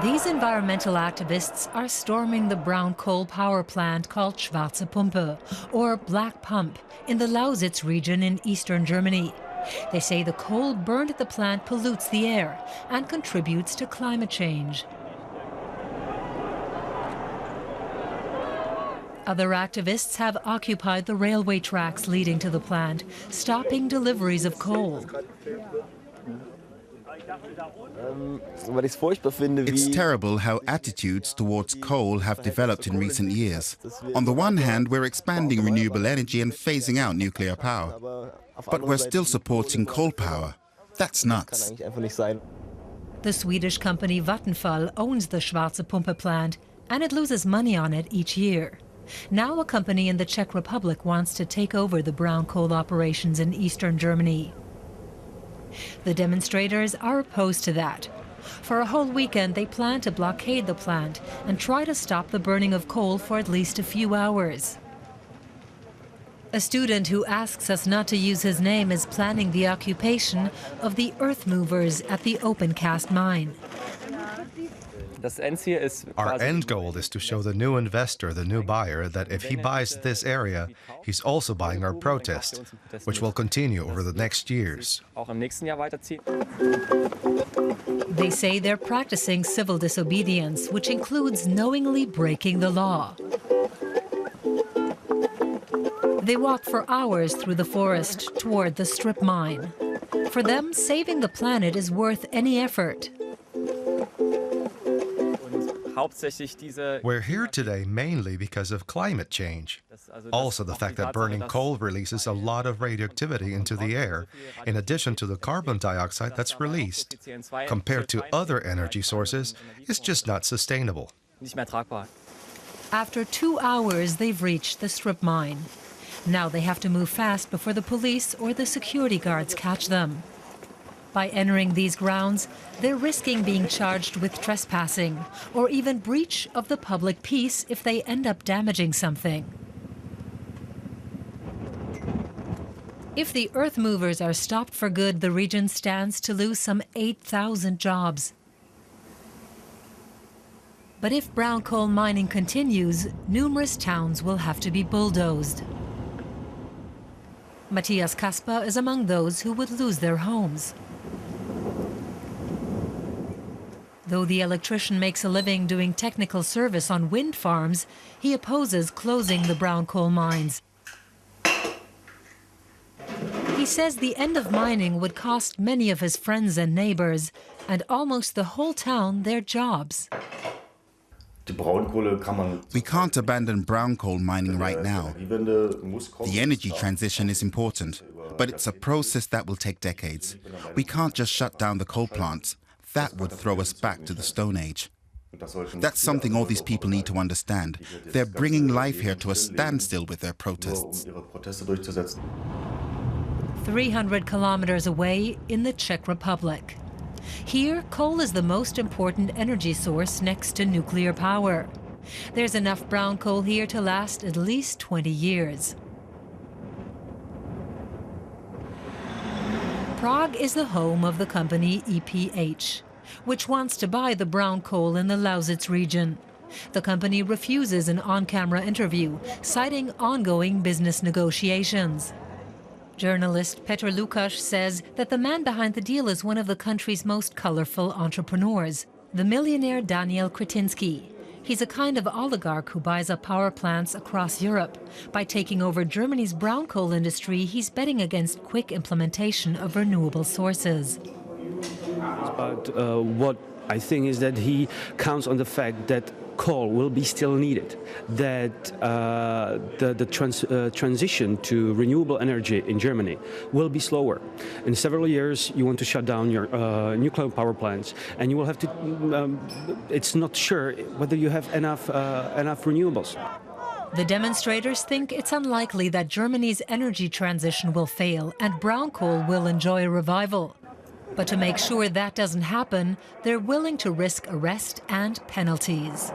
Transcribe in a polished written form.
These environmental activists are storming the brown coal power plant called Schwarze Pumpe, or Black Pump, in the Lausitz region in eastern Germany. They say the coal burned at the plant pollutes the air and contributes to climate change. Other activists have occupied the railway tracks leading to the plant, stopping deliveries of coal. It's terrible how attitudes towards coal have developed in recent years. On the one hand, we're expanding renewable energy and phasing out nuclear power. But we're still supporting coal power. That's nuts. The Swedish company Vattenfall owns the Schwarze Pumpe plant, and it loses money on it each year. Now a company in the Czech Republic wants to take over the brown coal operations in eastern Germany. The demonstrators are opposed to that. For a whole weekend, they plan to blockade the plant and try to stop the burning of coal for at least a few hours. A student who asks us not to use his name is planning the occupation of the earth movers at the open cast mine. Our end goal is to show the new investor, the new buyer, that if he buys this area, he's also buying our protest, which will continue over the next years. They say they're practicing civil disobedience, which includes knowingly breaking the law. They walk for hours through the forest toward the strip mine. For them, saving the planet is worth any effort. We're here today mainly because of climate change. Also the fact that burning coal releases a lot of radioactivity into the air, in addition to the carbon dioxide that's released. Compared to other energy sources, it's just not sustainable. After 2 hours, they've reached the strip mine. Now they have to move fast before the police or the security guards catch them. By entering these grounds, they're risking being charged with trespassing or even breach of the public peace if they end up damaging something. If the earth movers are stopped for good, the region stands to lose some 8,000 jobs. But if brown coal mining continues, numerous towns will have to be bulldozed. Matthias Kasper is among those who would lose their homes. Though the electrician makes a living doing technical service on wind farms, he opposes closing the brown coal mines. He says the end of mining would cost many of his friends and neighbors, and almost the whole town their jobs. We can't abandon brown coal mining right now. The energy transition is important, but it's a process that will take decades. We can't just shut down the coal plants. That would throw us back to the Stone Age. That's something all these people need to understand. They're bringing life here to a standstill with their protests. 300 kilometers away in the Czech Republic. Here, coal is the most important energy source next to nuclear power. There's enough brown coal here to last at least 20 years. Prague is the home of the company EPH, which wants to buy the brown coal in the Lausitz region. The company refuses an on-camera interview, citing ongoing business negotiations. Journalist Petr Lukáš says that the man behind the deal is one of the country's most colorful entrepreneurs, the millionaire Daniel Kretinsky. He's a kind of oligarch who buys up power plants across Europe. By taking over Germany's brown coal industry, he's betting against quick implementation of renewable sources. But what I think is that he counts on the fact that coal will be still needed, that the transition to renewable energy in Germany will be slower. In several years, you want to shut down your nuclear power plants, and you will have to, it's not sure whether you have enough renewables. The demonstrators think it's unlikely that Germany's energy transition will fail and brown coal will enjoy a revival. But to make sure that doesn't happen, they're willing to risk arrest and penalties.